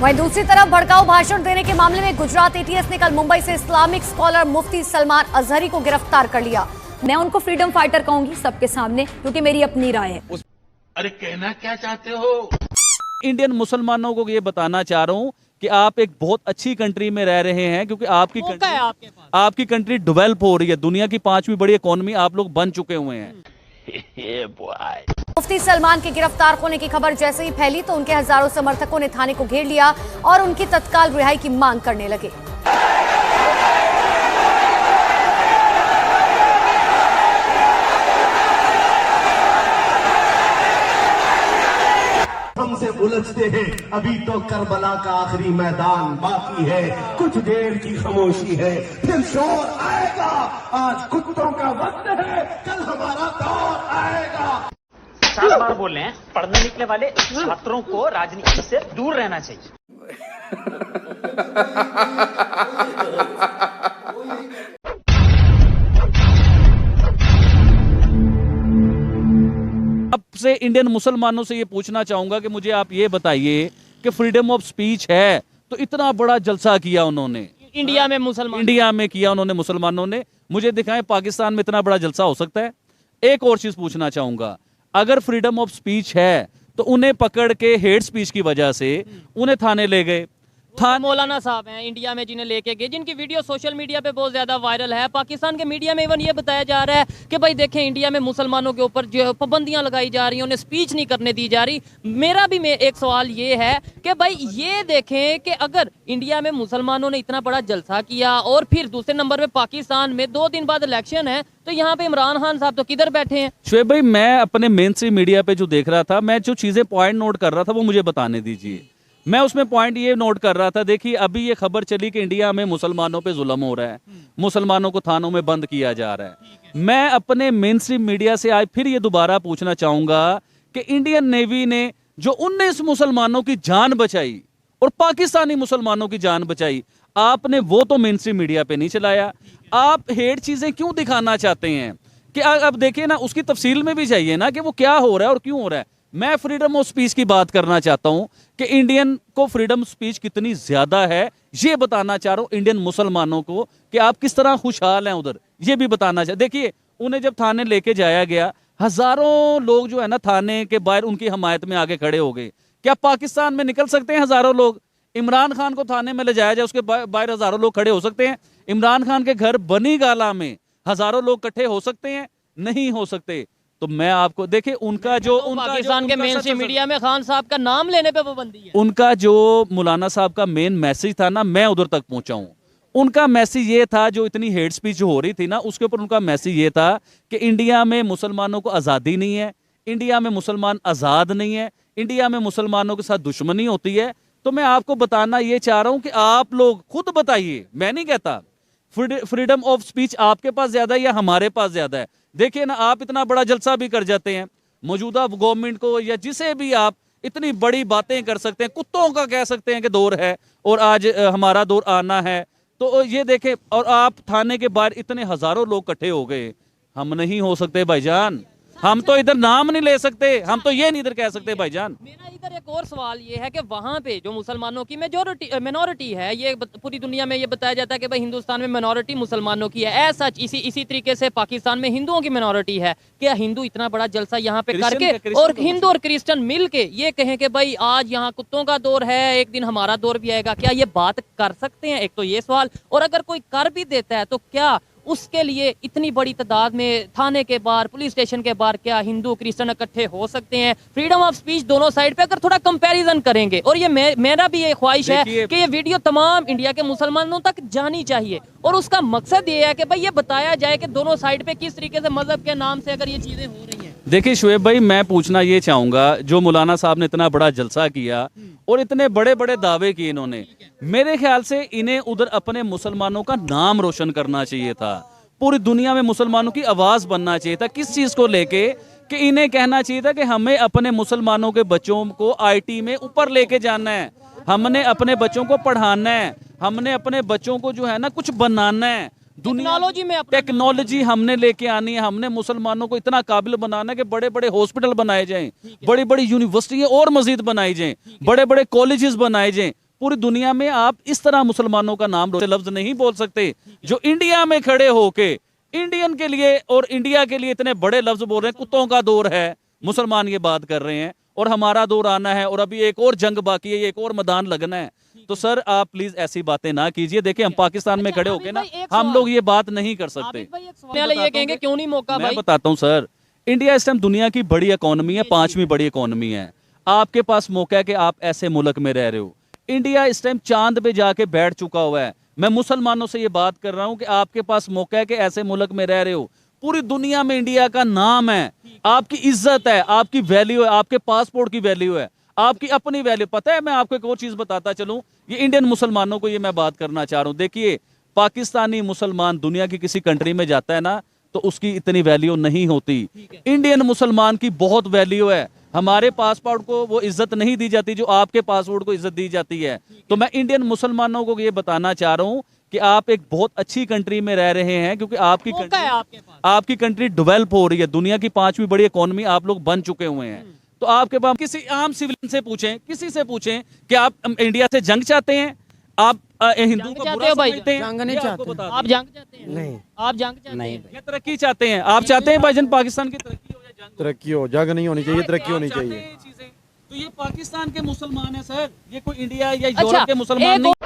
वहीं दूसरी तरफ भड़काऊ भाषण देने के मामले में गुजरात एटीएस ने कल मुंबई से इस्लामिक स्कॉलर मुफ्ती सलमान अजहरी को गिरफ्तार कर लिया। मैं उनको फ्रीडम फाइटर कहूंगी सबके सामने, क्योंकि मेरी अपनी राय है। अरे कहना क्या चाहते हो? इंडियन मुसलमानों को ये बताना चाह रहा हूँ कि आप एक बहुत अच्छी कंट्री में रह रहे हैं, क्योंकि आपकी कंट्री डेवलप हो रही है। दुनिया की 5वीं बड़ी इकोनॉमी आप लोग बन चुके हुए हैं। मुफ्ती सलमान के गिरफ्तार होने की खबर जैसे ही फैली तो उनके हजारों समर्थकों ने थाने को घेर लिया और उनकी तत्काल रिहाई की मांग करने लगे। हमसे उलझते हैं, अभी तो करबला का आखिरी मैदान बाकी है, कुछ देर की खामोशी है, फिर शोर आएगा। आज कुत्तों का वक्त है, कल हमारा दौर आएगा। 7 बार बोल रहे हैं, पढ़ने निकले वाले छात्रों को राजनीति से दूर रहना चाहिए। आपसे इंडियन मुसलमानों से ये पूछना चाहूंगा कि मुझे आप ये बताइए कि फ्रीडम ऑफ स्पीच है तो इतना बड़ा जलसा किया उन्होंने इंडिया में किया उन्होंने, मुसलमानों ने। मुझे दिखाएं पाकिस्तान में इतना बड़ा जलसा हो सकता है? एक और चीज पूछना चाहूंगा, अगर फ्रीडम ऑफ स्पीच है तो उन्हें पकड़ के हेट स्पीच की वजह से उन्हें थाने ले गए। मौलाना साहब हैं इंडिया में जिन्हें लेके गए, जिनकी वीडियो सोशल मीडिया पे बहुत ज्यादा वायरल है। पाकिस्तान के मीडिया में इवन ये बताया जा रहा है कि भाई देखें इंडिया में मुसलमानों के ऊपर जो पाबंदियां लगाई जा रही हैं, उन्हें स्पीच नहीं करने दी जा रही। मेरा भी एक सवाल ये है कि भाई ये देखें कि अगर इंडिया में मुसलमानों ने इतना बड़ा जलसा किया और फिर दूसरे नंबर पे पाकिस्तान में 2 दिन बाद इलेक्शन है, तो यहाँ पे इमरान खान साहब तो किधर बैठे हैं? शुएब भाई, मैं अपने मेन स्ट्रीम मीडिया पे जो देख रहा था, मैं जो चीजें पॉइंट नोट कर रहा था वो मुझे बताने दीजिए। मैं उसमें पॉइंट ये नोट कर रहा था, देखिए अभी ये खबर चली कि इंडिया में मुसलमानों पे जुल्म हो रहा है, मुसलमानों को थानों में बंद किया जा रहा है। मैं अपने मेन स्ट्रीम मीडिया से आज फिर ये दोबारा पूछना चाहूंगा कि इंडियन नेवी ने जो 19 मुसलमानों की जान बचाई और पाकिस्तानी मुसलमानों की जान बचाई, आपने वो तो मेन स्ट्रीम मीडिया पे नहीं चलाया। आप हेट चीजें क्यों दिखाना चाहते हैं? कि अब देखिए ना, उसकी तफसील में भी चाहिए ना कि वो क्या हो रहा है और क्यों हो रहा है। मैं फ्रीडम ऑफ स्पीच की बात करना चाहता हूं कि इंडियन को फ्रीडम स्पीच कितनी ज्यादा है, ये बताना चाह रहा हूं इंडियन मुसलमानों को कि आप किस तरह खुशहाल हैं उधर, ये भी बताना चाह। देखिए उन्हें जब थाने लेके जाया गया, हजारों लोग जो है ना थाने के बाहर उनकी हमायत में आगे खड़े हो गए। क्या पाकिस्तान में निकल सकते हैं हजारों लोग? इमरान खान को थाने में ले जाया जाए, उसके बाहर हजारों लोग खड़े हो सकते हैं? इमरान खान के घर बनी गाला में हजारों लोग इकट्ठे हो सकते हैं? नहीं हो सकते। तो मैं आपको देखिए उनका जो पाकिस्तान के मेन स्ट्रीम मीडिया में खान साहब का नाम लेने पे पाबंदी है। उनका जो मौलाना साहब का मेन मैसेज था ना, मैं उधर तक पहुंचा हूं। उनका मैसेज ये था, जो इतनी हेट स्पीच हो रही थी ना, उसके ऊपर उनका मैसेज ये था कि इंडिया में मुसलमानों को आज़ादी नहीं है, इंडिया में मुसलमान आज़ाद नहीं है, इंडिया में मुसलमानों के साथ दुश्मनी होती है। तो मैं आपको बताना ये चाह रहा हूं कि आप लोग खुद बताइए, मैं नहीं कहता फ्रीडम ऑफ स्पीच आपके पास ज्यादा है या हमारे पास ज्यादा है। देखिए ना, आप इतना बड़ा जलसा भी कर जाते हैं, मौजूदा गवर्नमेंट को या जिसे भी आप इतनी बड़ी बातें कर सकते हैं, कुत्तों का कह सकते हैं कि दौर है और आज हमारा दौर आना है। तो ये देखें, और आप थाने के बाहर इतने हजारों लोग इकट्ठे हो गए। हम नहीं हो सकते भाईजान, हम तो इधर नाम नहीं ले सकते, हम तो ये नहीं इधर कह सकते भाईजान। मेरा इधर एक और सवाल ये है कि वहाँ पे जो मुसलमानों की मिनोरिटी है, ये पूरी दुनिया में ये बताया जाता है कि भाई हिंदुस्तान में मिनोरिटी मुसलमानों की है, सच इसी तरीके से पाकिस्तान में हिंदुओं की मिनोरिटी है। क्या हिंदू इतना बड़ा जलसा यहाँ पे करके और हिंदू और क्रिश्चियन मिल के ये कहें कि भाई आज यहाँ कुत्तों का दौर है, एक दिन हमारा दौर भी आएगा, क्या ये बात कर सकते हैं? एक तो ये सवाल। और अगर कोई कर भी देता है तो क्या उसके लिए इतनी बड़ी तादाद में थाने के बाहर, पुलिस स्टेशन के बाहर क्या हिंदू क्रिश्चियन इकट्ठे हो सकते हैं? फ्रीडम ऑफ स्पीच दोनों साइड पे अगर थोड़ा कंपैरिजन करेंगे, और ये मेरा भी ये ख्वाहिश है कि ये वीडियो तमाम इंडिया के मुसलमानों तक जानी चाहिए, और उसका मकसद ये है कि भाई ये बताया जाए कि दोनों साइड पे किस तरीके से मजहब के नाम से अगर ये चीजें हो रही हैं। देखिए शुएब भाई, मैं पूछना ये चाहूंगा, जो मौलाना साहब ने इतना बड़ा जलसा किया और इतने बड़े बड़े दावे किए इन्होंने, मेरे ख्याल से इन्हें उधर अपने मुसलमानों का नाम रोशन करना चाहिए था, पूरी दुनिया में मुसलमानों की आवाज बनना चाहिए था। किस चीज को लेके कि इन्हें कहना चाहिए था कि हमें अपने मुसलमानों के बच्चों को आईटी में ऊपर लेके जाना है, हमने अपने बच्चों को पढ़ाना है, हमने अपने बच्चों को जो है ना कुछ बनाना है, टेक्नोलॉजी हमने लेके आनी है, हमने मुसलमानों को इतना काबिल बनाना है कि बड़े बड़े हॉस्पिटल बनाए जाएं, बड़ी बड़ी यूनिवर्सिटियां और मजीद बनाई जाएं, बड़े बड़े कॉलेजेस बनाए जाएं, पूरी दुनिया में आप इस तरह मुसलमानों का नाम लफ्ज नहीं बोल सकते जो इंडिया में खड़े होके इंडियन के लिए और इंडिया के लिए इतने बड़े लफ्ज बोल रहे हैं। कुत्तों का दौर है, मुसलमान ये बात कर रहे हैं, और हमारा दौर आना है, और अभी एक और जंग बाकी है, एक और मैदान लगना है। तो सर आप प्लीज ऐसी बातें ना कीजिए। देखिए हम पाकिस्तान में खड़े होके ना हम लोग ये बात नहीं कर सकते। ये कहेंगे क्यों नहीं मौका मैं भाई? बताता हूँ सर, इंडिया इस टाइम दुनिया की बड़ी इकोनॉमी है, 5वीं बड़ी इकोनॉमी है। आपके पास मौका है कि आप ऐसे मुल्क में रह रहे हो। इंडिया इस टाइम चांद पे जाके बैठ चुका हुआ है। मैं मुसलमानों से ये बात कर रहा हूं कि आपके पास मौका है कि ऐसे मुल्क में रह रहे हो, पूरी दुनिया में इंडिया का नाम है, आपकी इज्जत है, आपकी वैल्यू है, आपके पासपोर्ट की वैल्यू है, आपकी अपनी वैल्यू। पता है मैं आपको एक और चीज बताता चलूं, ये इंडियन मुसलमानों को ये मैं बात करना चाह रहा हूं। देखिए पाकिस्तानी मुसलमान दुनिया की किसी कंट्री में जाता है ना तो उसकी इतनी वैल्यू नहीं होती। इंडियन मुसलमान की बहुत वैल्यू है। हमारे पासपोर्ट को वो इज्जत नहीं दी जाती जो आपके पासपोर्ट को इज्जत दी जाती है। तो मैं इंडियन मुसलमानों को ये बताना चाह रहा हूं कि आप एक बहुत अच्छी कंट्री में रह रहे हैं, क्योंकि आपकी कंट्री डेवलप हो रही है। दुनिया की 5वीं बड़ी इकोनॉमी आप लोग बन चुके हुए हैं। तो आपके पास किसी आम सिविलियन से पूछें, किसी से पूछें कि आप इंडिया से जंग चाहते हैं, आप हिंदू को बुरा समझते हैं? जंग नहीं चाहते। आप जंग चाहते हैं? नहीं, आप जंग चाहते नहीं। हैं? या तरक्की चाहते हैं? आप चाहते हैं भाईजान पाकिस्तान की तरक्की हो या जंग हो? तरक्की हो, जंग नहीं होनी चाहिए, तरक्की होनी आप चाहते चाहिए। हैं ये चीजें? तो ये पाकिस्तान के मुसलमान है सर, ये कोई इंडिया या अच्छा, यूरोप के मुसलमान एक नहीं।